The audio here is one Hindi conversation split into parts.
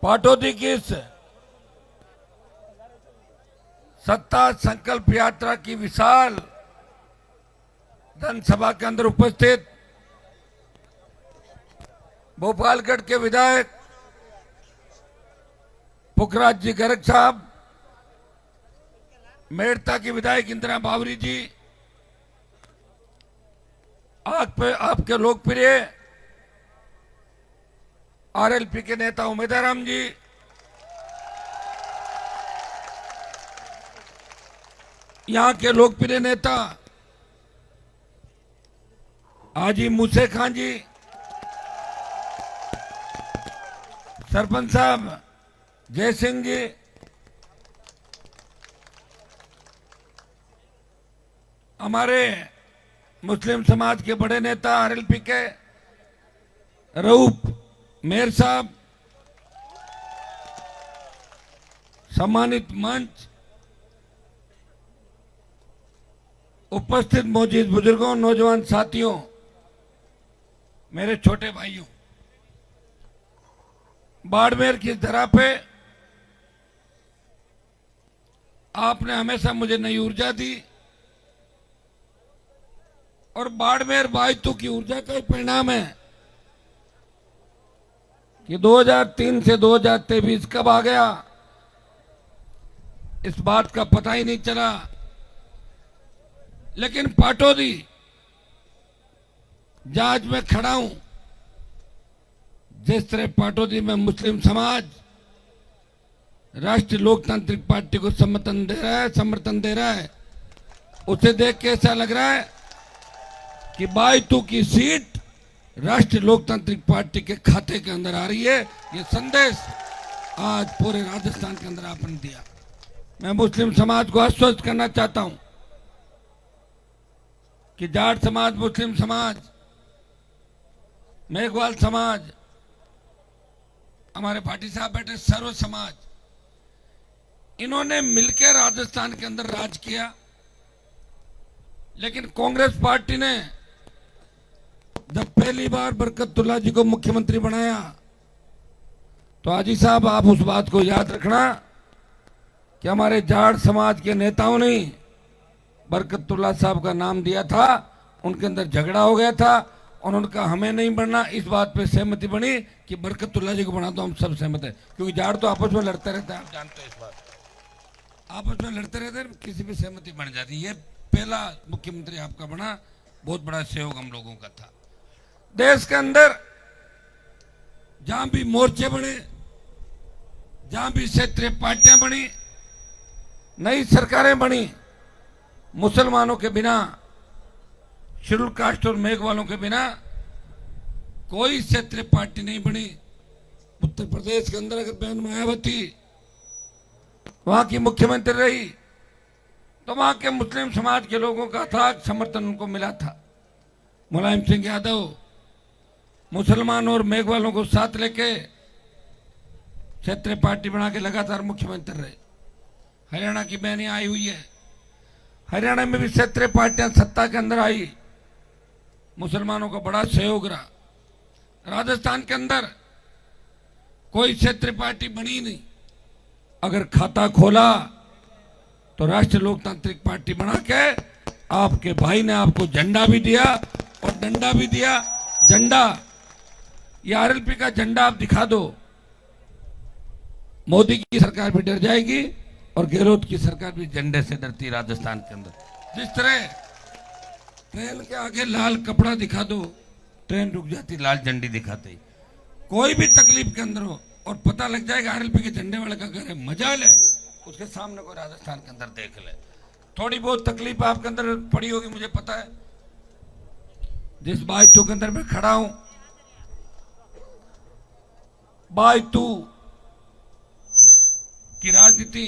पाटोदी की इस सत्ता संकल्प यात्रा की विशाल जनसभा के अंदर उपस्थित भोपालगढ़ के विधायक पुखराज जी गर्ग साहब, मेड़ता की विधायक इंदिरा बावरी जी, आपके लोकप्रिय आरएलपी के नेता उमेदाराम जी, यहां के लोकप्रिय नेता हाजी मूसे खान जी, सरपंच साहब जय सिंह जी, हमारे मुस्लिम समाज के बड़े नेता आरएलपी के रऊफ मेयर साहब, सम्मानित मंच, उपस्थित मौजूद बुजुर्गों, नौजवान साथियों, मेरे छोटे भाइयों, बाड़मेर की धरा पे आपने हमेशा मुझे नई ऊर्जा दी और बाड़मेर बायतू की ऊर्जा का ही परिणाम है कि 2003 से 2023 कब आ गया इस बात का पता ही नहीं चला। लेकिन पाटोदी जहां आज मैं खड़ा हूं, जिस तरह पाटोदी में मुस्लिम समाज राष्ट्रीय लोकतांत्रिक पार्टी को समर्थन दे रहा है, उसे देख के ऐसा लग रहा है कि बायतू की सीट राष्ट्रीय लोकतांत्रिक पार्टी के खाते के अंदर आ रही है। ये संदेश आज पूरे राजस्थान के अंदर आपने दिया। मैं मुस्लिम समाज को आश्वस्त करना चाहता हूं कि जाट समाज, मुस्लिम समाज, मेघवाल समाज, हमारे भाटी साहब बैठे सर्व समाज, इन्होंने मिलकर राजस्थान के अंदर राज किया। लेकिन कांग्रेस पार्टी ने जब पहली बार बरकतुल्ला जी को मुख्यमंत्री बनाया तो हाजी साहब आप उस बात को याद रखना कि हमारे जाट समाज के नेताओं ने बरकतुल्ला साहब का नाम दिया था, उनके अंदर झगड़ा हो गया था और उनका हमें नहीं बनना, इस बात पे सहमति बनी कि बरकतुल्ला जी को बना दो। हम सब सहमत है, क्योंकि जाट तो आपस में लड़ते रहते हैं, आप जानते हैं इस बात, आपस में लड़ते रहते हैं, किसी भी सहमति बन जाती है। पहला मुख्यमंत्री आपका बना, बहुत बड़ा सहयोग हम लोगों का था। देश के अंदर जहां भी मोर्चे बने, जहां भी क्षेत्रीय पार्टियां बनी, नई सरकारें बनी, मुसलमानों के बिना, शेड्यूल कास्ट और मेघ वालों के बिना कोई क्षेत्रीय पार्टी नहीं बनी। उत्तर प्रदेश के अंदर अगर बहन मायावती वहां की मुख्यमंत्री रही तो वहां के मुस्लिम समाज के लोगों का था समर्थन उनको मिला था। मुलायम सिंह यादव मुसलमान और मेघ वालों को साथ लेके क्षेत्रीय पार्टी बना के लगातार मुख्यमंत्री रहे। हरियाणा की बहनें आई हुई है, हरियाणा में भी क्षेत्रीय पार्टियां सत्ता के अंदर आई, मुसलमानों का बड़ा सहयोग रहा। राजस्थान के अंदर कोई क्षेत्रीय पार्टी बनी नहीं, अगर खाता खोला तो राष्ट्रीय लोकतांत्रिक पार्टी बना के आपके भाई ने आपको झंडा भी दिया और डंडा भी दिया। झंडा, ये आरएलपी का झंडा आप दिखा दो, मोदी की सरकार भी डर जाएगी और गहलोत की सरकार भी झंडे से डरती। राजस्थान के अंदर जिस तरह ट्रेन के आगे लाल कपड़ा दिखा दो, ट्रेन रुक जाती, लाल झंडी दिखाते ही। कोई भी तकलीफ के अंदर हो और पता लग जाएगा आरएलपी के झंडे वाले का घर है, मजा ले, उसके सामने को राजस्थान के अंदर देख ले। थोड़ी बहुत तकलीफ आपके अंदर पड़ी होगी, मुझे पता है। जिस बायतू के अंदर मैं खड़ा हूं, बायतू की राजनीति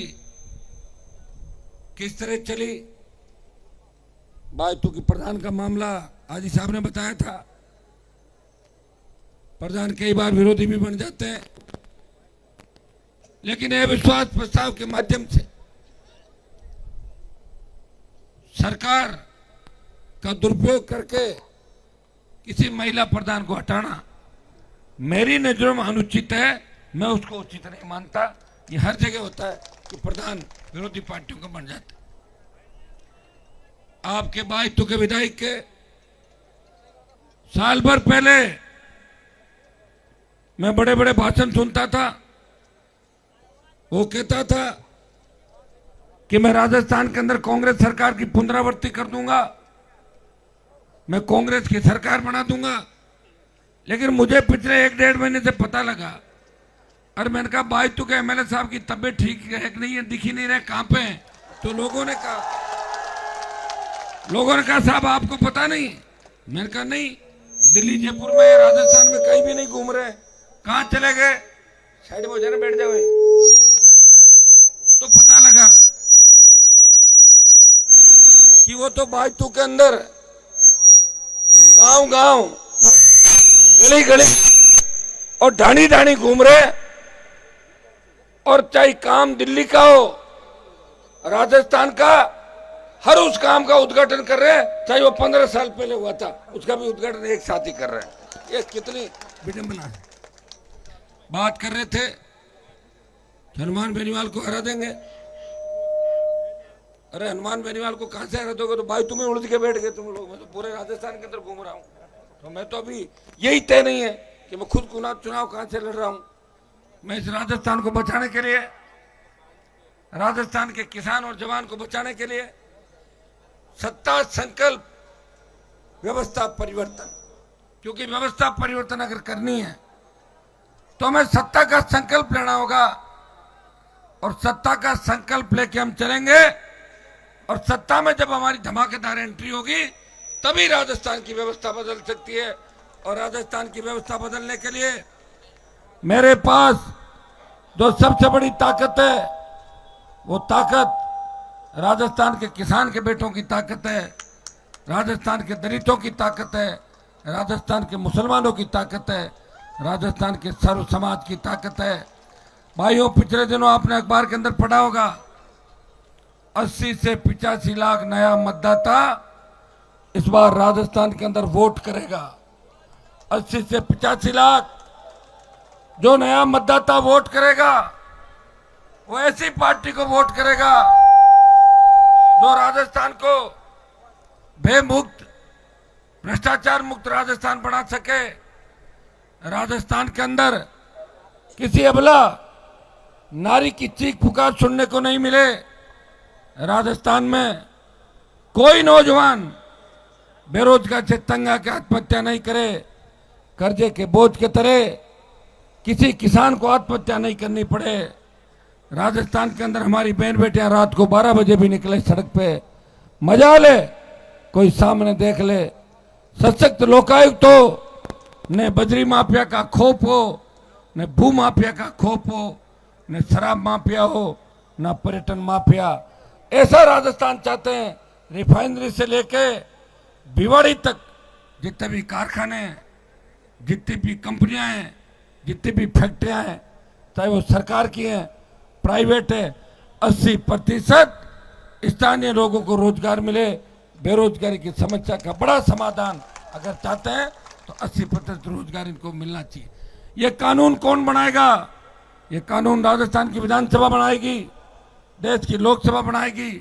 किस तरह चली, बायतू की प्रधान का मामला हाजी साहब ने बताया था। प्रधान कई बार विरोधी भी बन जाते हैं, लेकिन अविश्वास प्रस्ताव के माध्यम से सरकार का दुरुपयोग करके किसी महिला प्रधान को हटाना मेरी नजरों में अनुचित है मैं उसको उचित नहीं मानता। ये हर जगह होता है कि प्रधान विरोधी पार्टियों का बन जाता है। आपके दायित्व के विधायक के साल भर पहले मैं बड़े बड़े भाषण सुनता था। वो कहता था कि मैं राजस्थान के अंदर कांग्रेस सरकार की पुनरावृत्ति कर दूंगा, मैं कांग्रेस की सरकार बना दूंगा। लेकिन मुझे पिछले 1-1.5 महीने से पता लगा, और मैंने कहा भाई तू के एमएलए साहब की तबीयत ठीक है कि नहीं है, दिख ही नहीं रहे, कहां पे हैं? तो लोगों ने कहा साहब आपको पता नहीं? मैंने कहा नहीं, दिल्ली जयपुर में राजस्थान में कहीं भी नहीं घूम रहे। कहां चले गए? साइड में हो जाए ना, बैठ जाओ। तो पता लगा कि वो तो बाजू के अंदर गांव गांव गली गली और ढाणी ढाणी घूम रहे, और चाहे काम दिल्ली का हो राजस्थान का, हर उस काम का उद्घाटन कर रहे हैं। चाहे वो 15 साल पहले हुआ था, उसका भी उद्घाटन एक साथ ही कर रहे हैं। ये कितनी विडंबना है। बात कर रहे थे कि हनुमान बेनीवाल को हरा देंगे। अरे हनुमान बेनीवाल को कहां से हरा दोगे? तो भाई तुम्हें उलझ के बैठ गए तुम लोग। मैं तो पूरे राजस्थान के अंदर घूम रहा हूं, तो मैं तो अभी यही तय नहीं है कि मैं खुद चुनाव कहां से लड़ रहा हूं। मैं इस राजस्थान को बचाने के लिए, राजस्थान के किसान और जवान को बचाने के लिए सत्ता संकल्प व्यवस्था परिवर्तन, क्योंकि व्यवस्था परिवर्तन अगर करनी है तो हमें सत्ता का संकल्प लेना होगा, और सत्ता का संकल्प लेके हम चलेंगे। और सत्ता में जब हमारी धमाकेदार एंट्री होगी तभी राजस्थान की व्यवस्था बदल सकती है। और राजस्थान की व्यवस्था बदलने के लिए मेरे पास जो सबसे बड़ी ताकत है, वो ताकत राजस्थान के किसान के बेटों की ताकत है, राजस्थान के दलितों की ताकत है, राजस्थान के मुसलमानों की ताकत है, राजस्थान के सर्व समाज की ताकत है। भाइयों, पिछले दिनों आपने अखबार के अंदर पढ़ा होगा, 80 से 85 लाख नया मतदाता इस बार राजस्थान के अंदर वोट करेगा। 80 से 85 लाख जो नया मतदाता वोट करेगा, वो ऐसी पार्टी को वोट करेगा जो राजस्थान को भयमुक्त, भ्रष्टाचार मुक्त राजस्थान बना सके। राजस्थान के अंदर किसी अबला नारी की चीख पुकार सुनने को नहीं मिले। राजस्थान में कोई नौजवान बेरोजगार से तंग आकर आत्महत्या नहीं करे। कर्जे के बोझ के तरह किसी किसान को आत्महत्या नहीं करनी पड़े। राजस्थान के अंदर हमारी बहन बेटियां रात को 12 बजे भी निकले सड़क पे, मजा ले, कोई सामने देख ले। सशक्त लोकायुक्त हो, न बजरी माफिया का खौफ हो, न भू माफिया का खौफ हो, न शराब माफिया हो, न पर्यटन माफिया। ऐसा राजस्थान चाहते हैं। रिफाइनरी से लेके भिवाड़ी तक जितने भी कारखाने हैं, जितनी भी कंपनियां हैं, जितनी भी फैक्ट्रियां हैं, चाहे वो सरकार की हैं, प्राइवेट है, 80% स्थानीय लोगों को रोजगार मिले। बेरोजगारी की समस्या का बड़ा समाधान अगर चाहते हैं तो 80% रोजगार इनको मिलना चाहिए। ये कानून कौन बनाएगा? ये कानून राजस्थान की विधानसभा बनाएगी, देश की लोकसभा बनाएगी।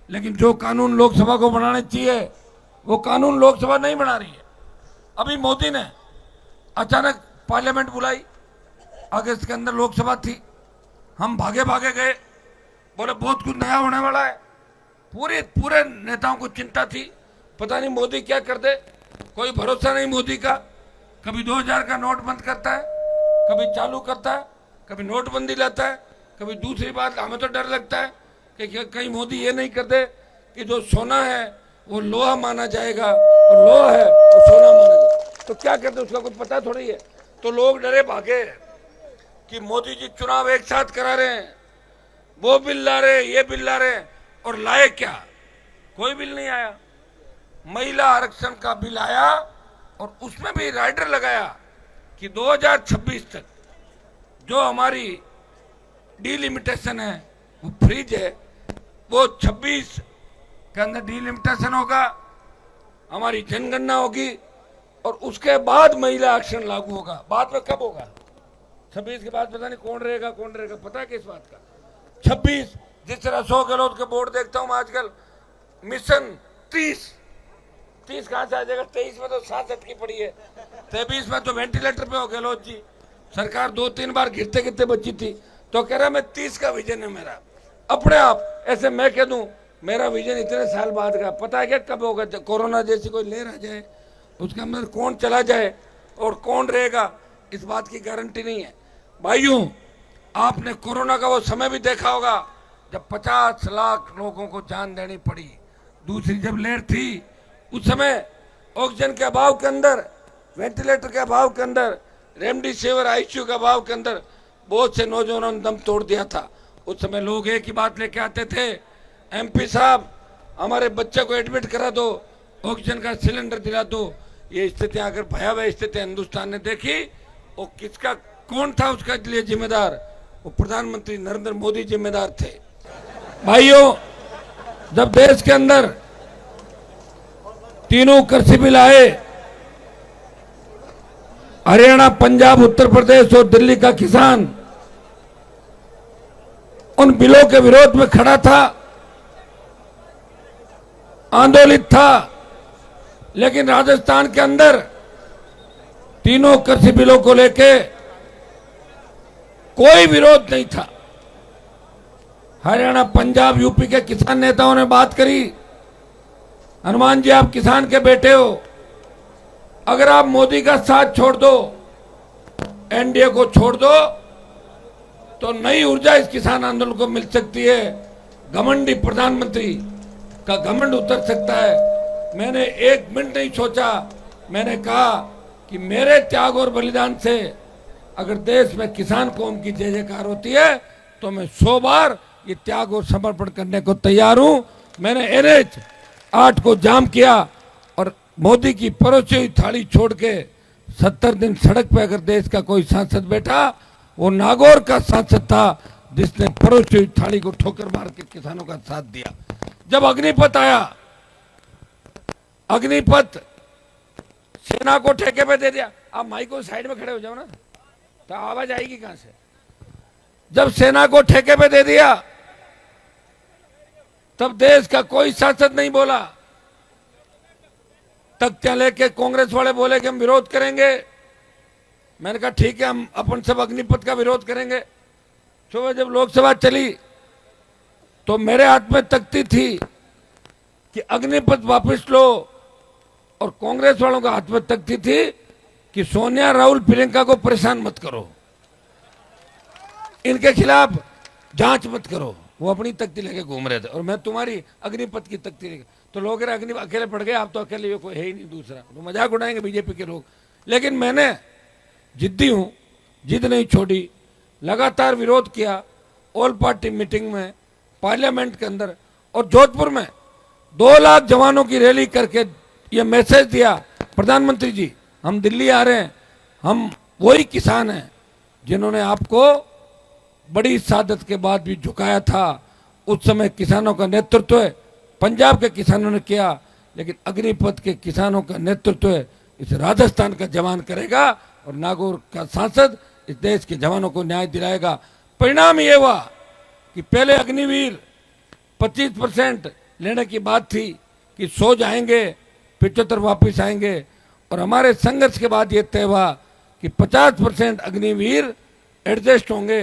लेकिन जो कानून लोकसभा को बनाने चाहिए वो कानून लोकसभा नहीं बना रही है। अभी मोदी ने अचानक पार्लियामेंट बुलाई, अगस्त के अंदर लोकसभा थी, हम भागे भागे गए, बोले बहुत कुछ नया होने वाला है। पूरे नेताओं को चिंता थी, पता नहीं मोदी क्या कर दे, कोई भरोसा नहीं मोदी का। कभी 2000 का नोट बंद करता है, कभी चालू करता है, कभी नोटबंदी लाता है, कभी दूसरी बात। हमें तो डर लगता है कि कहीं मोदी ये नहीं कर दे कि जो सोना है वो लोहा माना जाएगा और लोहा है वो सोना माना जाएगा। तो क्या करते उसका कुछ पता थोड़ी है। तो लोग डरे भागे कि मोदी जी चुनाव एक साथ करा रहे हैं, वो बिल ला रहे, ये बिल ला रहे, और लाए क्या? कोई बिल नहीं आया। महिला आरक्षण का बिल आया और उसमें भी राइडर लगाया कि 2026 तक जो हमारी डिलिमिटेशन है, वो फ्रीज है, वो 26 के अंदर डिलिमिटेशन होगा, हमारी जनगणना होगी और उसके बाद महिला आरक्षण लागू होगा। बाद में कब होगा? 26 के बाद पता नहीं कौन रहेगा पता है किस बात का? 26 जिस तरह 100 गहलोत के बोर्ड देखता हूं आजकल, मिशन 30 कहां से आ जाएगा? 23 में तो 67 की पड़ी है, 23 में तो वेंटिलेटर पे हो गहलोत जी। सरकार 2-3 बार गिरते गिरते बची थी, तो कह रहा मैं 30 का विजन है मेरा। अपने आप ऐसे मैं कह दूं मेरा विजन इतने साल बाद का, पता है क्या कब होगा? कोरोना जैसी कोई लहर आ जाए, उसके अंदर कौन चला जाए और कौन रहेगा, इस बात की गारंटी नहीं है। भाइयों, आपने कोरोना का वो समय भी देखा होगा जब 50 लाख लोगों को जान देनी पड़ी। दूसरी जब लहर थी उस समय ऑक्सीजन के अभाव के अंदर, वेंटिलेटर के अभाव के अंदर, रेमडेसिविर आईसीयू के अभाव के अंदर बहुत से नौजवानों ने दम तोड़ दिया था। उस समय लोग एक ही बात लेके आते थे, एमपी साहब हमारे बच्चे को एडमिट करा दो, ऑक्सीजन का सिलेंडर दिला दो। ये स्थिति अगर भयावह स्थिति हिंदुस्तान ने देखी, वो किसका कौन था उसका लिए जिम्मेदार? वो प्रधानमंत्री नरेंद्र मोदी जिम्मेदार थे। भाइयों, जब देश के अंदर तीनों कृषि बिल आए, हरियाणा, पंजाब, उत्तर प्रदेश और दिल्ली का किसान उन बिलों के विरोध में खड़ा था, आंदोलित था, लेकिन राजस्थान के अंदर तीनों कृषि बिलों को लेके कोई विरोध नहीं था। हरियाणा, पंजाब, यूपी के किसान नेताओं ने बात करी, हनुमान जी आप किसान के बेटे हो, अगर आप मोदी का साथ छोड़ दो, एनडीए को छोड़ दो, तो नई ऊर्जा इस किसान आंदोलन को मिल सकती है, घमंडी प्रधानमंत्री का घमंड उतर सकता है। मैंने एक मिनट नहीं सोचा, मैंने कहा कि मेरे त्याग और बलिदान से अगर देश में किसान कौम की जय जयकार होती है तो मैं 100 बार ये त्याग और समर्पण करने को तैयार हूं। मैंने NH 8 को जाम किया और मोदी की परोसी हुई थाली छोड़ के 70 दिन सड़क पे अगर देश का कोई सांसद बैठा, वो नागौर का सांसद था जिसने परोसी हुई थाली को ठोकर मार के किसानों का साथ दिया। जब अग्निपथ आया, अग्निपथ सेना को ठेके पे दे दिया। आप माइक को साइड में खड़े हो जाओ ना, तो आवाज आएगी कहां से? जब सेना को ठेके पे दे दिया, तब देश का कोई सांसद नहीं बोला। तख्तियां लेके कांग्रेस वाले बोले कि हम विरोध करेंगे। मैंने कहा ठीक है, हम अपन सब अग्निपथ का विरोध करेंगे। सुबह जब लोकसभा चली तो मेरे हाथ में तख्ती थी कि अग्निपथ वापस लो, और कांग्रेस वालों का हाथ में तख्ती थी कि सोनिया, राहुल, प्रियंका को परेशान मत करो, इनके खिलाफ जांच मत करो। वो अपनी तख्ती लेके घूम रहे थे और मैं तुम्हारी अग्निपथ की तख्ती लेके, तो लोग अग्नि अकेले पड़ गए, आप तो अकेले कोई है ही नहीं दूसरा, तो मजाक उड़ाएंगे बीजेपी के लोग। लेकिन मैंने जिद्दी हूं, जिद नहीं छोड़ी, लगातार विरोध किया। ऑल पार्टी मीटिंग में, पार्लियामेंट के अंदर और जोधपुर में 2 लाख जवानों की रैली करके ये मैसेज दिया, प्रधानमंत्री जी हम दिल्ली आ रहे हैं, हम वही किसान हैं जिन्होंने आपको बड़ी शहादत के बाद भी झुकाया था। उस समय किसानों का नेतृत्व पंजाब के किसानों ने किया, लेकिन अग्निपथ के किसानों का नेतृत्व इस राजस्थान का जवान करेगा और नागौर का सांसद इस देश के जवानों को न्याय दिलाएगा। परिणाम ये हुआ कि पहले अग्निवीर 25% लेने की बात थी कि 100 जाएंगे, 75 वापिस आएंगे, और हमारे संघर्ष के बाद ये तय हुआ कि 50% अग्निवीर एडजस्ट होंगे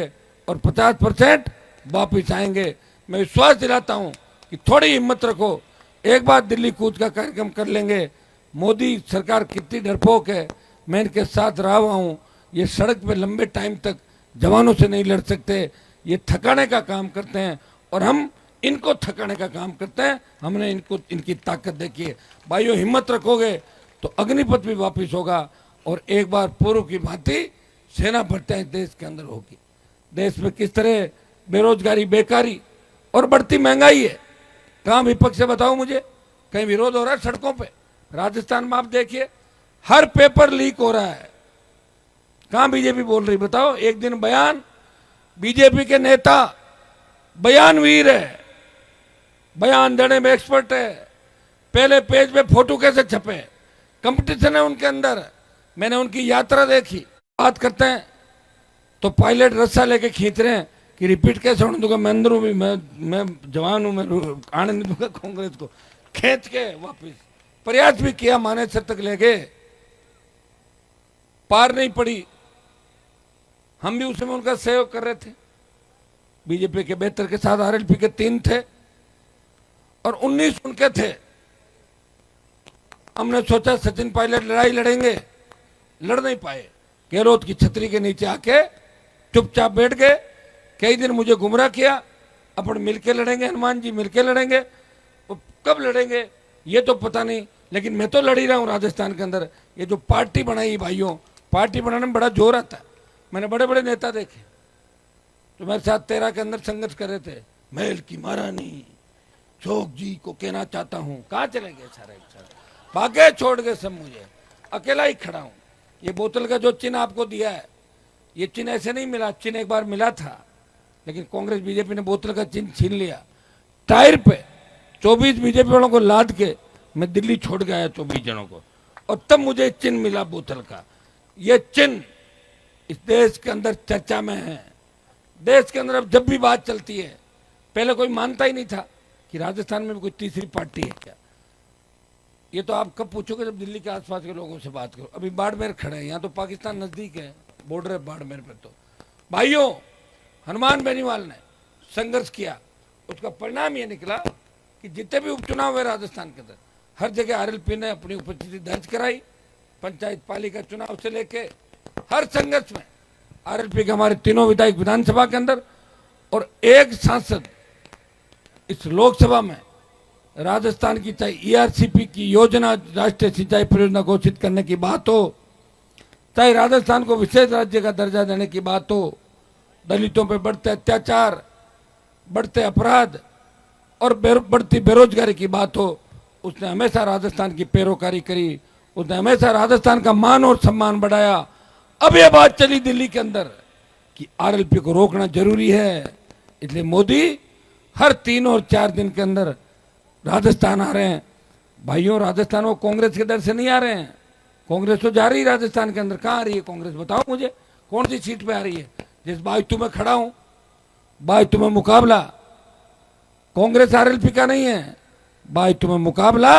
और 50% वापिस आएंगे। मैं विश्वास दिलाता हूं कि थोड़ी हिम्मत रखो, एक बार दिल्ली कूच का कार्यक्रम कर लेंगे। मोदी सरकार कितनी डरपोक है, मैं इनके साथ रहा हुआ हूं। ये सड़क पे लंबे टाइम तक जवानों से नहीं लड़ सकते, ये थकाने का काम करते हैं और हम इनको थकाने का काम करते हैं। हमने इनको इनकी ताकत देखी है। भाइयों, हिम्मत रखोगे तो अग्निपथ भी वापिस होगा और एक बार पूर्व की भांति सेना भर्तियां देश के अंदर होगी। देश में किस तरह बेरोजगारी, बेकारी और बढ़ती महंगाई है, कहां विपक्ष से बताओ मुझे, कहीं विरोध हो रहा है सड़कों पे? राजस्थान में आप देखिए, हर पेपर लीक हो रहा है, कहां बीजेपी बोल रही बताओ? एक दिन बयान, बीजेपी के नेता बयानवीर है, बयान देने में एक्सपर्ट है, पहले पेज पे फोटो कैसे छपे, कंपटीशन है उनके अंदर। मैंने उनकी यात्रा देखी, बात करते हैं तो पायलट रस्सा लेके खींच रहे हैं कि रिपीट कैसे होने दूंगा, मैं अंदर हूं भी, मैं जवान हूं, मैं आने नहीं दूंगा कांग्रेस को। खींच के वापस प्रयास भी किया, मानेसर तक ले गए, पार नहीं पड़ी। हम भी उसमें उनका सहयोग कर रहे थे। बीजेपी के 72 के साथ आरएलपी के 3 थे और 19 उनके थे। हमने सोचा सचिन पायलट लड़ाई लड़ेंगे, लड़ नहीं पाए। गहलोत की छतरी के नीचे आके चुपचाप बैठ गए। कई दिन मुझे गुमराह किया, अपन मिलके लड़ेंगे, हनुमान जी मिलके लड़ेंगे। वो कब लड़ेंगे ये तो पता नहीं, लेकिन मैं तो लड़ ही रहा हूं राजस्थान के अंदर। ये जो पार्टी बनाई भाइयों, पार्टी बनाने में बड़ा जोर आता है। मैंने बड़े बड़े नेता देखे जो मेरे साथ 13 के अंदर संघर्ष कर रहे थे। महल की महारानी चौक जी को कहना चाहता हूं, कहाँ चले गए सारे भागे, छोड़ गए सब, मुझे अकेला ही खड़ा हूं। ये बोतल का जो चिन्ह आपको दिया है, ये चिन्ह ऐसे नहीं मिला। चिन्ह एक बार मिला था, लेकिन कांग्रेस बीजेपी ने बोतल का चिन्ह छीन लिया। टायर पे 24 बीजेपी वालों को लाद के मैं दिल्ली छोड़ गया 24 जनों को, और तब मुझे चिन्ह मिला बोतल का। ये चिन्ह इस देश के अंदर चर्चा में है। देश के अंदर अब जब भी बात चलती है, पहले कोई मानता ही नहीं था कि राजस्थान में भी कोई तीसरी पार्टी है क्या। ये तो आप कब पूछोगे जब दिल्ली के आसपास के लोगों से बात करो। अभी बाड़मेर खड़े हैं, यहाँ तो पाकिस्तान नजदीक है, बॉर्डर है बाड़मेर पे। तो भाइयों, हनुमान बेनीवाल ने संघर्ष किया, उसका परिणाम ये निकला कि जितने भी उपचुनाव हुए राजस्थान के अंदर, हर जगह आरएलपी ने अपनी उपस्थिति दर्ज कराई। पंचायत पालिका चुनाव से लेके हर संघर्ष में आरएलपी के हमारे तीनों विधायक विधानसभा के अंदर, और एक सांसद इस लोकसभा में राजस्थान की, चाहे ईआरसीपी की योजना, राष्ट्रीय सिंचाई परियोजना घोषित करने की बात हो, चाहे राजस्थान को विशेष राज्य का दर्जा देने की बात हो, दलितों पर बढ़ते अत्याचार, बढ़ते अपराध और बढ़ती बेरोजगारी की बात हो, उसने हमेशा राजस्थान की पैरोकारी करी। उसने हमेशा राजस्थान का मान और सम्मान बढ़ाया। अब यह बात चली दिल्ली के अंदर कि आरएलपी को रोकना जरूरी है, इसलिए मोदी हर 3 और 4 दिन के अंदर राजस्थान आ रहे हैं। भाइयों, राजस्थान वो कांग्रेस के डर से नहीं आ रहे हैं। कांग्रेस तो जा रही है राजस्थान के अंदर। कहाँ आ रही है कांग्रेस, बताओ मुझे, कौन सी सीट पे आ रही है? जिस बाजू में खड़ा हूं, बाजू में मुकाबला कांग्रेस आरएलपी का नहीं है, बाजू में मुकाबला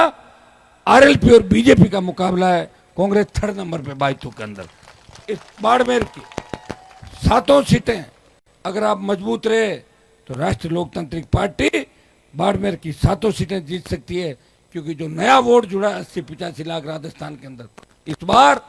आरएलपी और बीजेपी का मुकाबला है। कांग्रेस 3rd नंबर पे बाजू के अंदर। इस बाड़मेर की 7 सीटें अगर आप मजबूत रहे तो राष्ट्रीय लोकतांत्रिक पार्टी बाड़मेर की 7 सीटें जीत सकती है, क्योंकि जो नया वोट जुड़ा 80-85 लाख राजस्थान के अंदर, इस बार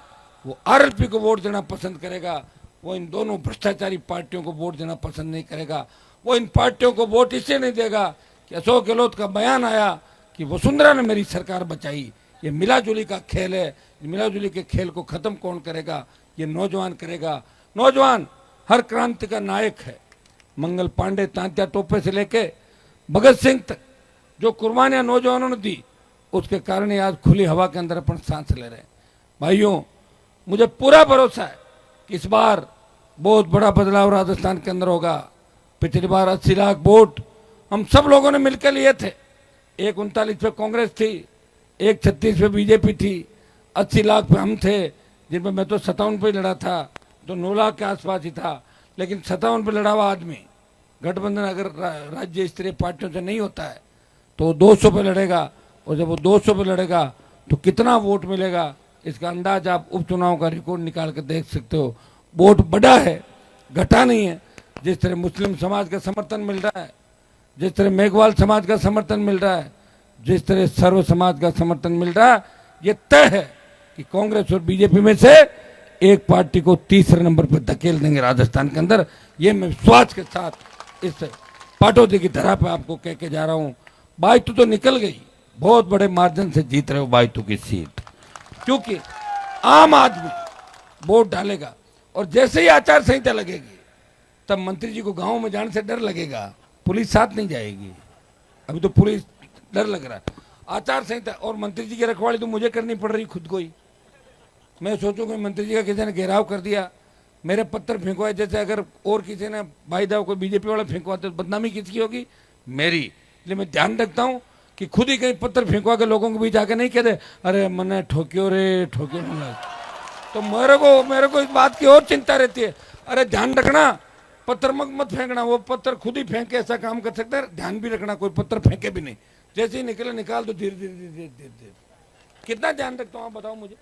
वो आरएलपी को वोट देना पसंद करेगा। वो इन दोनों भ्रष्टाचारी पार्टियों को वोट देना पसंद नहीं करेगा। वो इन पार्टियों को वोट इससे नहीं देगा कि अशोक गहलोत का बयान आया कि वसुंधरा ने मेरी सरकार बचाई। ये मिलाजुली का खेल है। मिलाजुली के खेल को खत्म कौन करेगा? ये नौजवान करेगा। नौजवान हर क्रांति का नायक है। मंगल पांडे, तांत्या टोपे से लेके भगत सिंह तक जो कुर्बानियां नौजवानों ने दी, उसके कारण ही आज खुली हवा के अंदर अपन सांस ले रहे हैं। भाइयों, मुझे पूरा भरोसा है कि इस बार बहुत बड़ा बदलाव राजस्थान के अंदर होगा। पिछली बार 80 लाख वोट हम सब लोगों ने मिलकर लिए थे। एक 39 पे कांग्रेस थी, एक 36 पे बीजेपी थी, 80 लाख पे हम थे, जिनमें मैं तो 57 पे लड़ा था, तो 9 लाख के आसपास ही था। लेकिन 57 पे लड़ा हुआ आदमी, गठबंधन अगर राज्य स्तरीय पार्टियों से नहीं होता है तो 200 पे लड़ेगा, और जब वो 200 पे लड़ेगा तो कितना वोट मिलेगा, इसका अंदाज आप उपचुनाव का रिकॉर्ड निकाल कर देख सकते हो। वोट बढ़ा है, घटा नहीं है। जिस तरह मुस्लिम समाज का समर्थन मिल रहा है, जिस तरह मेघवाल समाज का समर्थन मिल रहा है, जिस तरह सर्व समाज का समर्थन मिल रहा है, ये तय है कि कांग्रेस और बीजेपी में से एक पार्टी को 3रे नंबर पर धकेल देंगे राजस्थान के अंदर। ये मैं विश्वास के साथ इस पाटौदी की धरा पे आपको कह के जा रहा हूं। बायतू तो निकल गई, बहुत बड़े मार्जिन से जीत रहे हो बायतू की सीट, क्योंकि आम आदमी वोट डालेगा। और जैसे ही आचार संहिता लगेगी, तब मंत्री जी को गांव में जाने से डर लगेगा, पुलिस साथ नहीं जाएगी। अभी तो पुलिस डर लग रहा है। आचार संहिता और मंत्री जी की रखवाली तो मुझे करनी पड़ रही खुद को ही। मैं सोचूंगा मंत्री जी का किसी ने घेराव कर दिया, मेरे पत्थर फेंकवाए, जैसे अगर और किसी ने भाई दाव कोई बीजेपी वाला फेंकवाते तो बदनामी किसकी होगी? मेरी। इसलिए मैं ध्यान रखता हूँ कि खुद ही कहीं पत्थर फेंकवा के लोगों के बीच आके नहीं कहते अरे मैंने ठोक्यो रे ठोक्यो। तो मेरे को इस बात की और चिंता रहती है। अरे ध्यान रखना, पत्थर मत फेंकना, वो पत्थर खुद ही फेंक के ऐसा काम कर सकता है। ध्यान भी रखना, कोई पत्थर फेंके भी नहीं, जैसे ही निकले निकाल दो धीरे धीरे धीरे धीरे धीरे। कितना ध्यान रखता हूँ आप बताओ मुझे?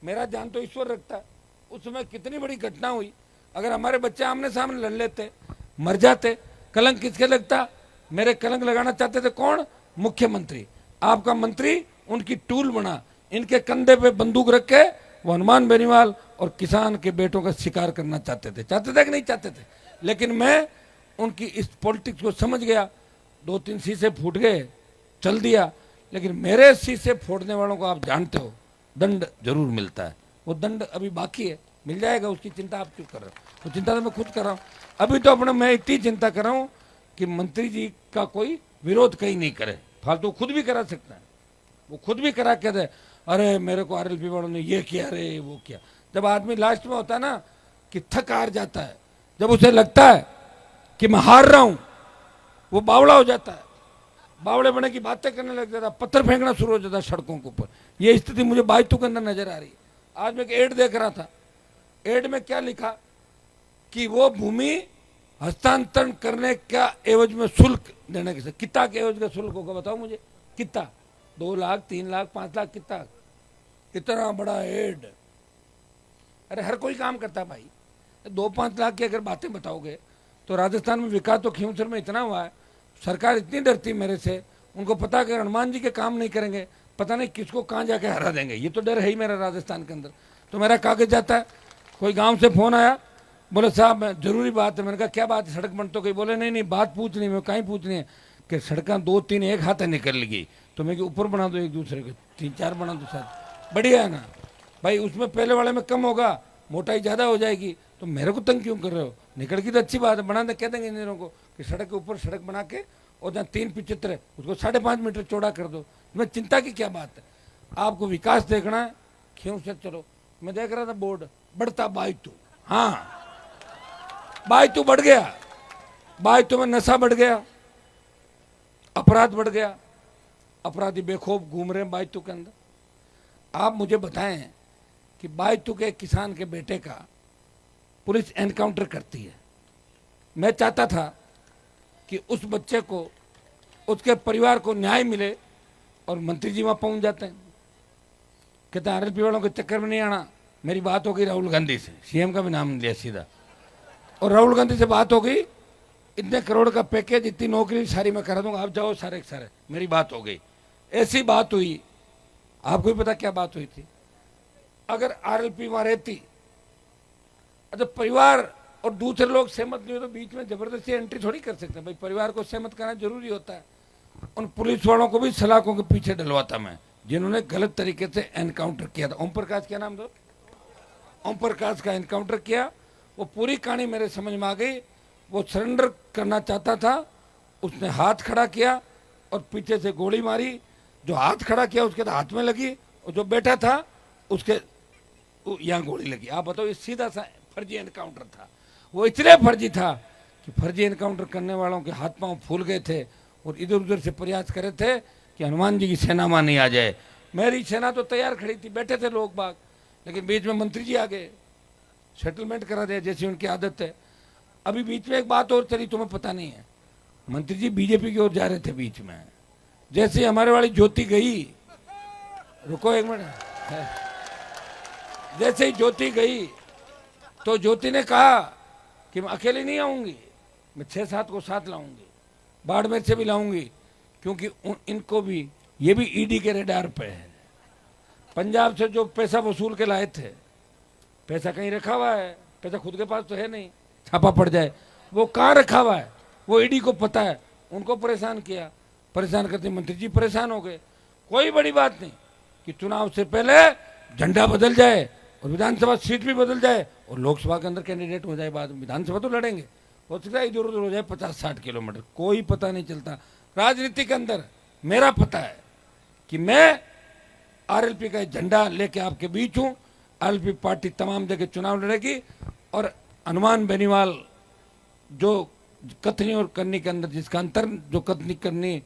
मेरा ध्यान तो ईश्वर रखता है। उस समय कितनी बड़ी घटना हुई, अगर हमारे बच्चे आमने सामने लड़ लेते, मर जाते, कलंक किसके लगता? मेरे कलंक लगाना चाहते थे कौन? मुख्यमंत्री। आपका मंत्री उनकी टूल बना, इनके कंधे पे बंदूक रख के वो हनुमान बेनीवाल और किसान के बेटों का शिकार करना चाहते थे कि नहीं चाहते थे? लेकिन मैं उनकी इस पॉलिटिक्स को समझ गया, 2-3 शीशे फूट गए, चल दिया। लेकिन मेरे शीशे फोड़ने वालों को आप जानते हो, दंड जरूर मिलता है। वो दंड अभी बाकी है, मिल जाएगा, उसकी चिंता आप क्यों कर रहे हो? वो चिंता तो मैं खुद कर रहा हूँ। अभी तो अपना मैं इतनी चिंता कर रहा हूँ कि मंत्री जी का कोई विरोध कहीं नहीं करे, फालतू खुद भी करा सकता है। वो खुद भी करा के दे, अरे मेरे को आरएलपी वालों ने ये किया, अरे वो किया। जब आदमी लास्ट में होता है ना कि थक हार जाता है, जब उसे लगता है कि मैं हार रहा हूं, वो बावड़ा हो जाता है, बावड़े बने की बातें करने लग जाता है, पत्थर फेंकना शुरू हो जाता है सड़कों के ऊपर। ये स्थिति मुझे बायतू के अंदर नजर आ रही है। आज मैं एक एड देख रहा था, एड में क्या लिखा कि वो भूमि हस्तांतरण करने का एवज में शुल्क देने के, कितना के एवज का शुल्क होगा बताओ मुझे? कितना? 2 लाख, 3 लाख, 5 लाख, कितना? इतना बड़ा एड। अरे हर कोई काम करता है भाई। 2-5 लाख की अगर बातें बताओगे तो राजस्थान में विकास तो खींवसर में इतना हुआ है, सरकार इतनी डरती मेरे से, उनको पता है कि हनुमान जी के काम नहीं करेंगे, पता नहीं किसको कहाँ जाके हरा देंगे। ये तो डर है ही मेरा राजस्थान के अंदर। तो मेरा कागज जाता है, कोई गांव से फोन आया, बोले साहब जरूरी बात है। मैंने कहा क्या बात है? सड़क बन तो गई। बोले नहीं नहीं बात पूछनी, मैं कहीं पूछनी है कि सड़कें 2-3 एक हाथ निकल गई, तो मैं ऊपर बना दो एक दूसरे के, 3-4 बना दो साथ, बढ़िया है ना भाई। उसमें पहले वाले में कम होगा, मोटाई ज़्यादा हो जाएगी, तो मेरे को तंग क्यों कर रहे हो? निकल की तो अच्छी बात है, बना दे, कह देंगे इंजीनियरों को कि सड़क के ऊपर सड़क बना के और जहाँ 375 है उसको 5.5 मीटर चौड़ा कर दो। मैं चिंता की क्या बात है? आपको विकास देखना है, क्यों से चलो। मैं देख रहा था बोर्ड बढ़ता बायतू, हाँ बायतू बढ़ गया, बायतू में नशा बढ़ गया, अपराध बढ़ गया, अपराधी बेखौफ घूम रहे हैं बायतू के अंदर। आप मुझे बताएं कि बायतू के किसान के बेटे का पुलिस एनकाउंटर करती है। मैं चाहता था कि उस बच्चे को, उसके परिवार को न्याय मिले, और मंत्री जी वहां पहुंच जाते हैं, कहते हैं आरएलपी वालों के चक्कर में नहीं आना। मेरी बात हो गई राहुल गांधी से, सीएम का भी नाम लिया सीधा, और राहुल गांधी से बात हो गई, इतने करोड़ का पैकेज, इतनी नौकरी सारी मैं करा दूंगा, आप जाओ सारे के सारे। मेरी बात हो गई, ऐसी बात हुई। आपको भी पता क्या बात हुई थी? अगर आरएलपी वहां रहती, अच्छा परिवार और दूसरे लोग सहमत नहीं हो तो बीच में जबरदस्ती एंट्री थोड़ी कर सकते भाई, परिवार को सहमत करना जरूरी होता है। उन पुलिस वालों को भी सलाखों के पीछे डलवाता मैं, जिन्होंने गलत तरीके से एनकाउंटर किया था। ओम प्रकाश, क्या नाम दो? ओम प्रकाश का एनकाउंटर किया। वो पूरी कहानी मेरे समझ में आ गई। वो सरेंडर करना चाहता था, उसने हाथ खड़ा किया और पीछे से गोली मारी। जो हाथ खड़ा किया उसके हाथ में लगी, और जो बैठा था उसके यहाँ गोली लगी। आप बताओ, ये सीधा सा फर्जी एनकाउंटर था। वो इतने फर्जी था कि फर्जी एनकाउंटर करने वालों के हाथ पांव फूल गए थे और इधर उधर से प्रयास करे थे कि हनुमान जी की सेना वहां नहीं आ जाए। मेरी सेना तो तैयार खड़ी थी, बैठे थे लोग बाग, लेकिन बीच में मंत्री जी आ गए, सेटलमेंट करा दिया जैसी उनकी आदत है। अभी बीच में एक बात और चली, तुम्हें पता नहीं है, मंत्री जी बीजेपी की ओर जा रहे थे बीच में, जैसे ही हमारे वाली ज्योति गई, रुको एक मिनट, जैसे ही ज्योति गई तो ज्योति ने कहा कि मैं अकेले नहीं आऊंगी, मैं 6-7 को साथ लाऊंगी, बाड़मेर से भी लाऊंगी, क्योंकि इनको भी, ये भी ईडी के रेडार पे है। पंजाब से जो पैसा वसूल के लाए थे, पैसा कहीं रखा हुआ है, पैसा खुद के पास तो है नहीं, छापा पड़ जाए, वो कहाँ रखा हुआ है वो ईडी को पता है। उनको परेशान किया, परेशान करते मंत्री जी परेशान हो गए। कोई बड़ी बात नहीं कि चुनाव से पहले झंडा बदल जाए और विधानसभा सीट भी बदल जाए और लोकसभा के अंदर कैंडिडेट हो जाए, बाद में विधानसभा तो लड़ेंगे, हो सकता है इधर उधर हो जाए 50-60 किलोमीटर, कोई पता नहीं चलता। राजनीति के अंदर मेरा पता है कि मैं आरएलपी का झंडा लेके आपके बीच हूं। आरएलपी पार्टी तमाम जगह चुनाव लड़ेगी, और हनुमान बेनीवाल जो कथनी और करनी के अंदर जिसका अंतर, जो कथनी करनी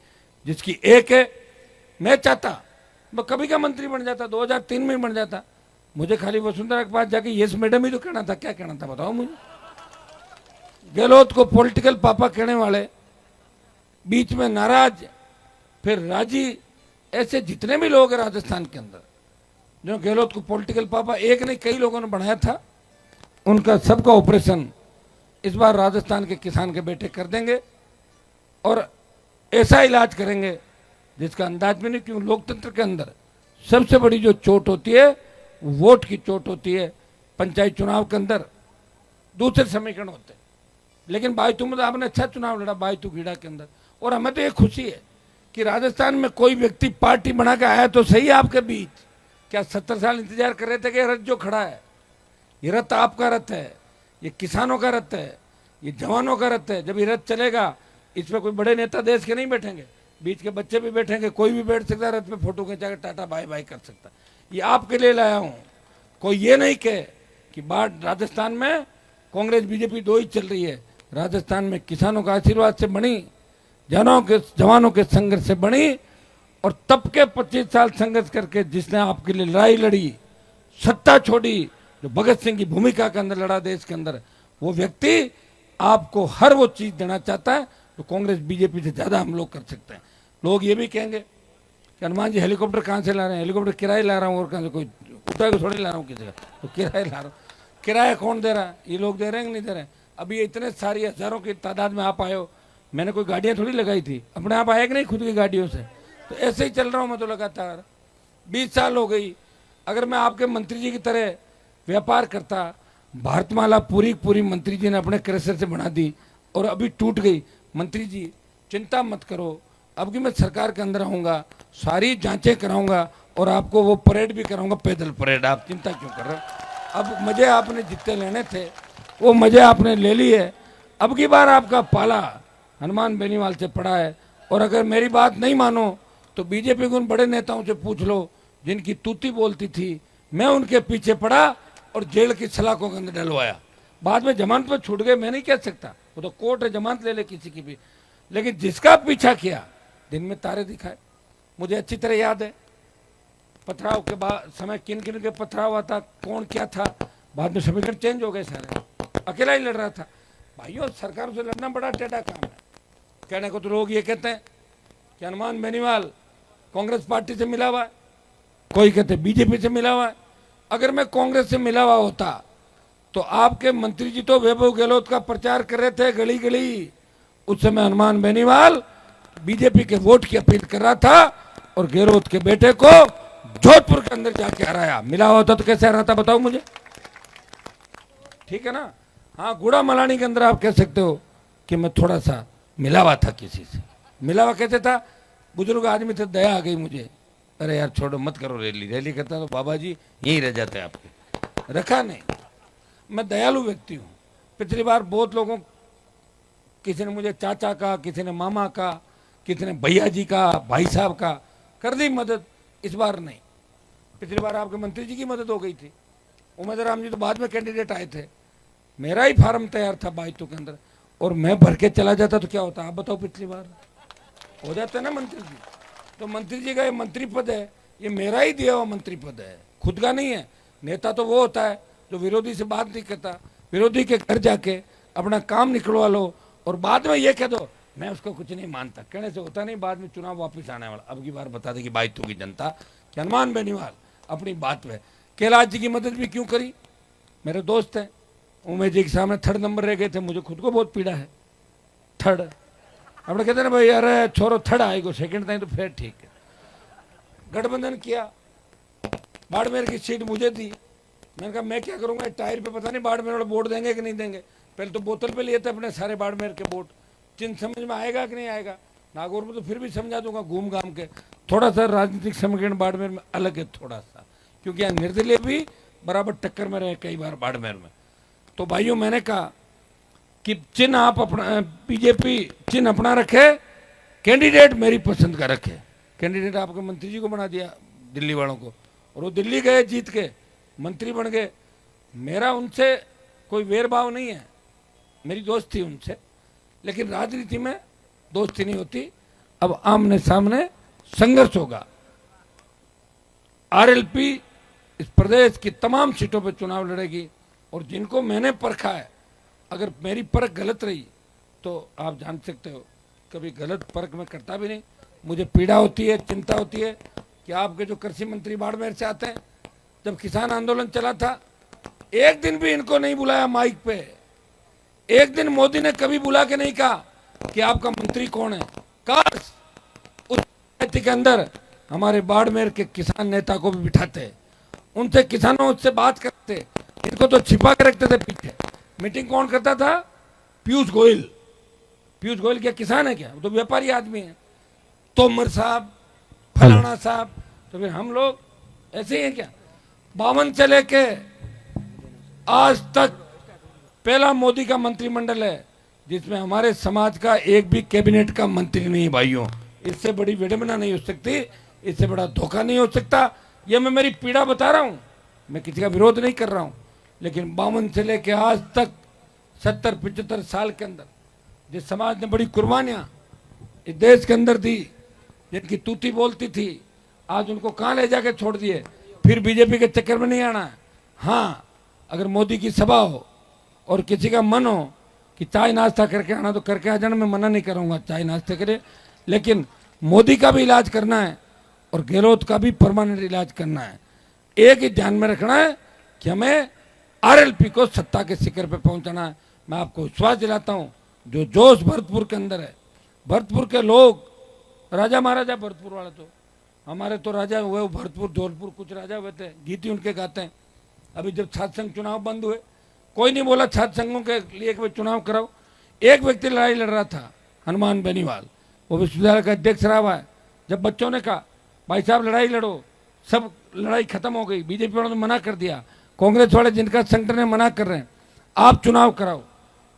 जिसकी एक है, मैं चाहता मैं कभी का मंत्री बन जाता, 2003 में बन जाता। मुझे खाली वसुंधरा के पास जाके यस मैडम ही तो कहना था, क्या कहना था बताओ मुझे? गहलोत को पॉलिटिकल पापा कहने वाले, बीच में नाराज, फिर राजी, ऐसे जितने भी लोग हैं राजस्थान के अंदर जो गहलोत को पॉलिटिकल पापा एक नहीं कई लोगों ने बनाया था, उनका सबका ऑपरेशन इस बार राजस्थान के किसान के बेटे कर देंगे और ऐसा इलाज करेंगे जिसका अंदाज भी नहीं। क्यों? लोकतंत्र के अंदर सबसे बड़ी जो चोट होती है वोट की चोट होती है। पंचायत चुनाव के अंदर दूसरे समीकरण होते हैं, लेकिन बायतू में तो आपने अच्छा चुनाव लड़ा बायतू गीड़ा के अंदर। और हमें तो ये खुशी है कि राजस्थान में कोई व्यक्ति पार्टी बना के आया तो सही आपके बीच। क्या 70 साल इंतजार कर रहे थे कि रथ जो खड़ा है, ये रथ आपका रथ है, ये किसानों का रथ है, ये जवानों का रथ है। जब ये रथ चलेगा इसमें कोई बड़े नेता देश के नहीं बैठेंगे, बीच के बच्चे भी बैठेंगे, कोई भी बैठ सकता है रथ में, फोटो खींचा के टाटा बाय बाय कर सकता है। ये आपके लिए लाया हूं। कोई ये नहीं कहे कि बाढ़ राजस्थान में कांग्रेस बीजेपी दो ही चल रही है। राजस्थान में किसानों का आशीर्वाद से बनी, जवानों के संघर्ष से बनी, और तब के 25 साल संघर्ष करके जिसने आपके लिए लड़ाई लड़ी, सत्ता छोड़ी, जो भगत सिंह की भूमिका के अंदर लड़ा देश के अंदर, वो व्यक्ति आपको हर वो चीज देना चाहता है तो कांग्रेस बीजेपी से ज्यादा हम लोग कर सकते हैं। लोग ये भी कहेंगे कि हनुमान जी हेलीकॉप्टर कहाँ से ला रहे हैं? हेलीकॉप्टर किराए ला रहा हूँ, और कहाँ से? कोई उठा के थोड़ी ला रहा हूँ किसी का, तो किराए ला रहा हूँ। किराया कौन दे रहा है? ये लोग दे रहे हैं कि नहीं दे रहे हैं? अभी ये इतने सारी हजारों की तादाद में आप आए हो, मैंने कोई गाड़ियाँ थोड़ी लगाई थी, अपने आप आए कि नहीं खुद की गाड़ियों से? तो ऐसे ही चल रहा हूँ मैं तो लगातार। 20 साल हो गई। अगर मैं आपके मंत्री जी की तरह व्यापार करता, भारतमाला पूरी पूरी मंत्री जी ने अपने क्रेशर से बना दी और अभी टूट गई। मंत्री जी चिंता मत करो, अब की मैं सरकार के अंदर आऊँगा, सारी जांचें कराऊंगा और आपको वो परेड भी कराऊंगा, पैदल परेड। आप चिंता क्यों कर रहे हो? अब मजे आपने जितने लेने थे वो मजे आपने ले लिए। अब की बार आपका पाला हनुमान बेनीवाल से पड़ा है। और अगर मेरी बात नहीं मानो तो बीजेपी के उन बड़े नेताओं से पूछ लो जिनकी तूती बोलती थी, मैं उनके पीछे पड़ा और जेल की सलाखों के अंदर डलवाया। बाद में जमानत पर छूट गए, मैं नहीं कह सकता, वो तो कोर्ट है, जमानत ले ले किसी की भी। लेकिन जिसका पीछा किया दिन में तारे दिखाए। मुझे अच्छी तरह याद है पथराव के बाद समय किन किन के पथराव हुआ था, कौन क्या था। बाद में समीकरण चेंज हो गए सारे, अकेला ही लड़ रहा था। भाइयों सरकारों से लड़ना बड़ा टेढ़ा काम है। कहने को तो लोग ये कहते हैं कि हनुमान बेनीवाल कांग्रेस पार्टी से मिला हुआ है, कोई कहते बीजेपी से मिला हुआ है। अगर मैं कांग्रेस से मिला हुआ होता तो आपके मंत्री जी तो वैभव गहलोत का प्रचार कर रहे थे गली गली। उस समय हनुमान बेनीवाल बीजेपी के वोट की अपील कर रहा था और गहलोत के बेटे को जोधपुर के अंदर जाके हराया। मिला होता तो कैसे हराता बताओ मुझे? ठीक है ना? हाँ, गुड़ा मलानी के अंदर आप कह सकते हो कि मैं थोड़ा सा मिला हुआ था किसी से। मिला हुआ कैसे था? बुजुर्ग आदमी थे, दया आ गई मुझे, अरे यार छोड़ो मत करो रैली, रैली करता तो बाबा जी यहीं रह जाते आपके। रखा नहीं। मैं दयालु व्यक्ति हूँ। पिछली बार बहुत लोगों, किसी ने मुझे चाचा का, किसी ने मामा का, किसी ने भैया जी का, भाई साहब का कर दी मदद। इस बार नहीं। पिछली बार आपके मंत्री जी की मदद हो गई थी। उमेद राम जी तो बाद में कैंडिडेट आए थे, मेरा ही फार्म तैयार था बाइतों के अंदर और मैं भर के चला जाता तो क्या होता आप बताओ? पिछली बार हो जाता ना मंत्री जी। तो मंत्री जी का ये मंत्री पद है, ये मेरा ही दिया हुआ मंत्री पद है, खुद का नहीं है। नेता तो वो होता है जो विरोधी से बात नहीं करता, विरोधी के घर जाके अपना काम निकलवा लो और बाद में ये कह दो मैं उसको कुछ नहीं मानता। कहने से होता नहीं, बाद में चुनाव वापस आने वाला। अब की बार बता देगी बाइतों की जनता कि हनुमान बेनीवाल अपनी बात पे। कैलाश जी की मदद भी क्यों करी? मेरे दोस्त हैं, उमेश जी के सामने 3rd नंबर रह गए थे, मुझे खुद को बहुत पीड़ा है। 3rd अपने कहते ना भाई अरे छोरो 3rd आएगो, 2nd तक तो फिर ठीक है। गठबंधन किया, बाड़मेर की सीट मुझे दी। मैंने कहा मैं क्या करूंगा, टायर पे पता नहीं बाड़मेर वाले वोट देंगे कि नहीं देंगे। पहले तो बोतल पे लिए थे अपने सारे बाड़मेर के वोट, चिन्ह समझ में आएगा कि नहीं आएगा। नागौर में तो फिर भी समझा दूंगा घूम घाम के। थोड़ा सा राजनीतिक समीकरण बाड़मेर में अलग है थोड़ा सा, क्योंकि यहाँ निर्दलीय भी बराबर टक्कर में रहे कई बार बाड़मेर में। तो भाइयों मैंने कहा कि चिन्ह आप अपना, बीजेपी चिन्ह अपना रखे, कैंडिडेट मेरी पसंद का रखे। कैंडिडेट आपके मंत्री जी को बना दिया दिल्ली वालों को, और वो दिल्ली गए जीत के मंत्री बन गए। मेरा उनसे कोई वेरभाव नहीं है, मेरी दोस्ती उनसे, लेकिन राजनीति में दोस्ती नहीं होती। अब आमने सामने संघर्ष होगा। आरएलपी इस प्रदेश की तमाम सीटों पर चुनाव लड़ेगी और जिनको मैंने परखा है अगर मेरी परख गलत रही तो आप जान सकते हो, कभी गलत परख मैं करता भी नहीं। मुझे पीड़ा होती है, चिंता होती है कि आपके जो कृषि मंत्री बाड़मेर से आते हैं, जब किसान आंदोलन चला था एक दिन भी इनको नहीं बुलाया माइक पे। एक दिन मोदी ने कभी बुला के नहीं कहा कि आपका मंत्री कौन है। काश उस नीति के अंदर हमारे बाड़मेर के किसान नेता को भी बिठाते, उनसे किसानों से बात करते। इनको तो छिपा के रखते थे पीछे। मीटिंग कौन करता था? पीयूष गोयल। पीयूष गोयल क्या किसान है क्या? वो तो व्यापारी आदमी है। तोमर साहब, फलाना साहब। तो फिर हम लोग ऐसे ही हैं क्या? 52 से लेके आज तक पहला मोदी का मंत्रिमंडल है जिसमें हमारे समाज का एक भी कैबिनेट का मंत्री नहीं है भाइयों। इससे बड़ी विडंबना नहीं हो सकती, इससे बड़ा धोखा नहीं हो सकता। ये मैं मेरी पीड़ा बता रहा हूं, मैं किसी का विरोध नहीं कर रहा हूं। लेकिन 52 से लेके आज तक 70-75 साल के अंदर जिस समाज ने बड़ी कुर्बानियां इस देश के अंदर दी, जिनकी तूती बोलती थी, आज उनको कहां ले जाके छोड़ दिए। फिर बीजेपी के चक्कर में नहीं आना है। हाँ, अगर मोदी की सभा हो और किसी का मन हो कि चाय नाश्ता करके आना तो करके आ जाना, मैं मना नहीं करूंगा चाय नाश्ते के लिए। लेकिन मोदी का भी इलाज करना है और गहलोत का भी परमानेंट इलाज करना है। एक ही ध्यान में रखना है कि हमें आरएलपी को सत्ता के शिखर पे पहुंचाना है। मैं आपको विश्वास दिलाता हूं, जो जोश भरतपुर के अंदर है, भरतपुर के लोग, राजा महाराजा भरतपुर वाले, तो हमारे तो राजा हुए भरतपुर धौलपुर, कुछ राजा हुए थे, गीत ही उनके गाते हैं। अभी जब छात्र संघ चुनाव बंद हुए, कोई नहीं बोला छात्र संघों के लिए कि चुनाव कराओ। एक व्यक्ति लड़ाई लड़ रहा था, हनुमान बेनीवाल, वो विश्वविद्यालय का अध्यक्ष रहा हुआ है। जब बच्चों ने कहा भाई साहब लड़ाई लड़ो, सब लड़ाई खत्म हो गई, बीजेपी वालों ने मना कर दिया, कांग्रेस वाले जिनका संगठन है मना कर रहे हैं, आप चुनाव कराओ।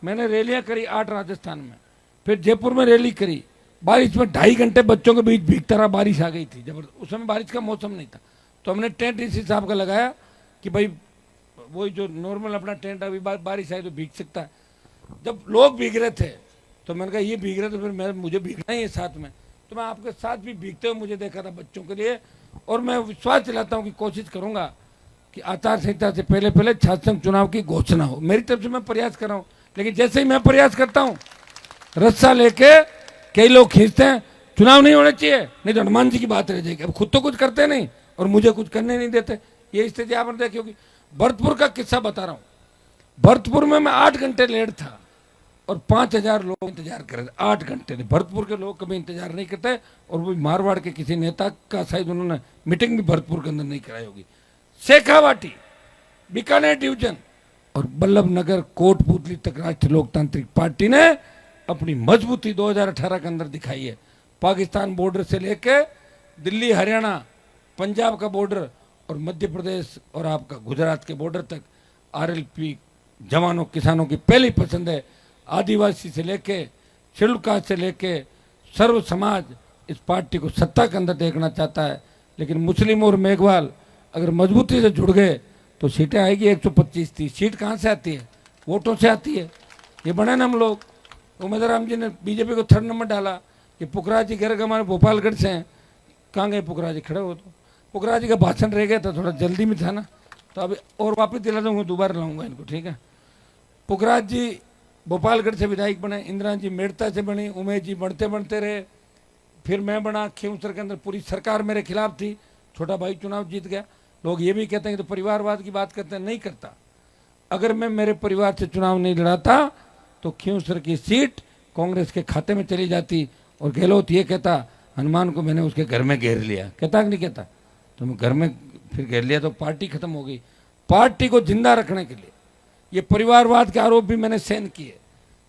मैंने रैलियां करी 8 राजस्थान में, फिर जयपुर में रैली करी। बारिश में 2.5 घंटे बच्चों के बीच भीगता रहा, बारिश आ गई थी जबरदस्त। उस समय बारिश का मौसम नहीं था, तो हमने टेंट इस हिसाब का लगाया कि भाई वही जो नॉर्मल अपना टेंट, अभी बारिश आई तो भीग सकता है। जब लोग भीग रहे थे तो मैंने कहा ये भीग रहे तो फिर मुझे भीगना ही है साथ में। तो मैं आपके साथ भी भीगते हुए मुझे देखा था बच्चों के लिए। और मैं विश्वास दिलाता हूँ कि कोशिश करूंगा कि आचार संहिता से पहले पहले छात्र संघ चुनाव की घोषणा हो। मेरी तरफ से मैं प्रयास कर रहा हूँ, लेकिन जैसे ही मैं प्रयास करता हूँ रस्सा लेके कई लोग खींचते हैं, चुनाव नहीं होने चाहिए, नहीं तो हनुमान जी की बात रह जाएगी। अब खुद तो कुछ करते नहीं और मुझे कुछ करने नहीं देते। ये स्थिति आपने देखी होगी। भरतपुर का किस्सा बता रहा हूँ। भरतपुर में मैं 8 घंटे लेट था और 5000 लोग इंतजार कर रहे थे। 8 घंटे थे। भरतपुर के लोग कभी इंतजार नहीं करते। और वो मारवाड़ के किसी नेता का शायद उन्होंने मीटिंग भी भरतपुर के अंदर नहीं कराई होगी। शेखावाटी, बीकानेर डिवीजन और बल्लभ नगर, कोटपुतली तक राष्ट्रीय लोकतांत्रिक पार्टी ने अपनी मजबूती 2018 के अंदर दिखाई है। पाकिस्तान बॉर्डर से लेके दिल्ली, हरियाणा, पंजाब का बॉर्डर और मध्य प्रदेश और आपका गुजरात के बॉर्डर तक आरएलपी जवानों किसानों की पहली पसंद है। आदिवासी से लेके शेड्यूल कास्ट से लेके सर्व समाज इस पार्टी को सत्ता के अंदर देखना चाहता है। लेकिन मुस्लिम और मेघवाल अगर मजबूती से जुड़ गए तो सीटें आएगी 125-30। सीट कहाँ से आती है? वोटों से आती है। ये बने ना हम लोग। उमेदवार राम जी ने बीजेपी को 3rd नंबर डाला। ये पुखराज जी घर हमारे भोपालगढ़ से हैं। कहाँ गए पुखराज जी? खड़े हो तो पुखराज जी का भाषण रह गया था, थोड़ा जल्दी में था ना, तो अभी और वापस दिला दूंगा, दोबारा लाऊंगा इनको, ठीक है। पुखराज जी भोपालगढ़ से विधायक बने, इंदिरा जी मेड़ता से बनी, उमेश जी बढ़ते बढ़ते रहे, फिर मैं बना। खींवसर के अंदर पूरी सरकार मेरे खिलाफ थी, छोटा भाई चुनाव जीत गया। लोग ये भी कहते हैं कि तो परिवारवाद की बात करते हैं, नहीं करता। अगर मैं मेरे परिवार से चुनाव नहीं लड़ाता तो खींवसर की सीट कांग्रेस के खाते में चली जाती। और गहलोत ये कहता हनुमान को मैंने उसके घर में घेर लिया, कहता कि नहीं कहता? तो मैं घर में फिर घेर लिया तो पार्टी खत्म हो गई। पार्टी को जिंदा रखने के लिए ये परिवारवाद के आरोप भी मैंने सहन किए,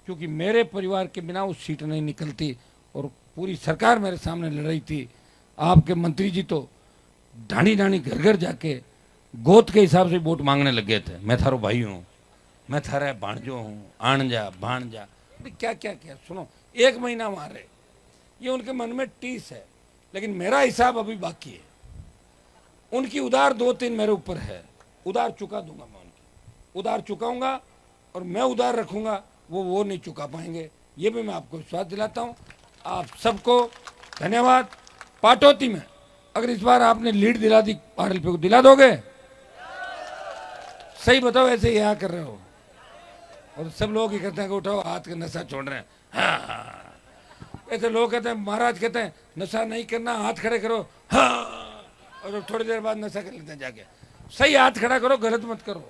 क्योंकि मेरे परिवार के बिना उस सीट नहीं निकलती और पूरी सरकार मेरे सामने लड़ रही थी। आपके मंत्री जी तो ढाणी ढाणी घर घर जाके गोद के हिसाब से वोट मांगने लग गए थे। मैं थारो भाई हूँ, मैं थारा भाणजो हूँ, आणजा भाणजा, क्या क्या क्या। सुनो, 1 महीना वहां रहे, ये उनके मन में टीस है, लेकिन मेरा हिसाब अभी बाकी है। उनकी उधार 2-3 मेरे ऊपर है, उधार चुका दूंगा मैं, उनकी उधार चुकाऊंगा और मैं उधार रखूंगा, वो नहीं चुका पाएंगे। ये भी मैं आपको विश्वास दिलाता हूं। आप सबको धन्यवाद। पाटौती में अगर इस बार आपने लीड दिला दी आरएलपी को, दिला दोगे? सही बताओ, ऐसे यहाँ कर रहे हो? और सब लोग ही कहते हैं कि उठाओ हाथ का नशा छोड़ रहे हैं। हाँ, ऐसे लोग कहते हैं, महाराज कहते हैं नशा नहीं करना, हाथ खड़े करो। हाँ, और थोड़ी देर बाद नशा कर लेते हैं जाके। सही हाथ खड़ा करो, गलत मत करो।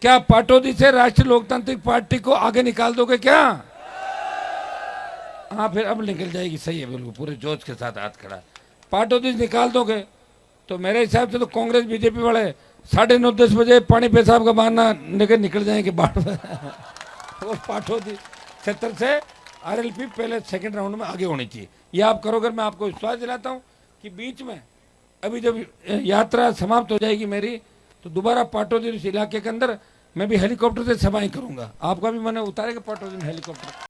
क्या पाटोदी से राष्ट्रीय लोकतांत्रिक पार्टी को आगे निकाल दोगे क्या? हाँ, फिर अब निकल जाएगी। सही है, बिल्कुल पूरे जोश के साथ हाथ खड़ा। पाटोदी निकाल दोगे तो मेरे हिसाब से तो कांग्रेस बीजेपी वाले 9:30-10 बजे पानी पेशाब का बहाना लेकर निकल जाएंगे बाढ़ में। और पाटोदी क्षेत्र से आरएलपी पहले सेकंड राउंड में आगे होनी चाहिए। ये आप करोगे, मैं आपको विश्वास दिलाता हूँ कि बीच में अभी जब यात्रा समाप्त हो जाएगी मेरी, तो दोबारा पाटोदी इस इलाके के अंदर मैं भी हेलीकॉप्टर से सफाई करूंगा। आपका भी मैंने उतारेगा पाटोदी में हेलीकॉप्टर।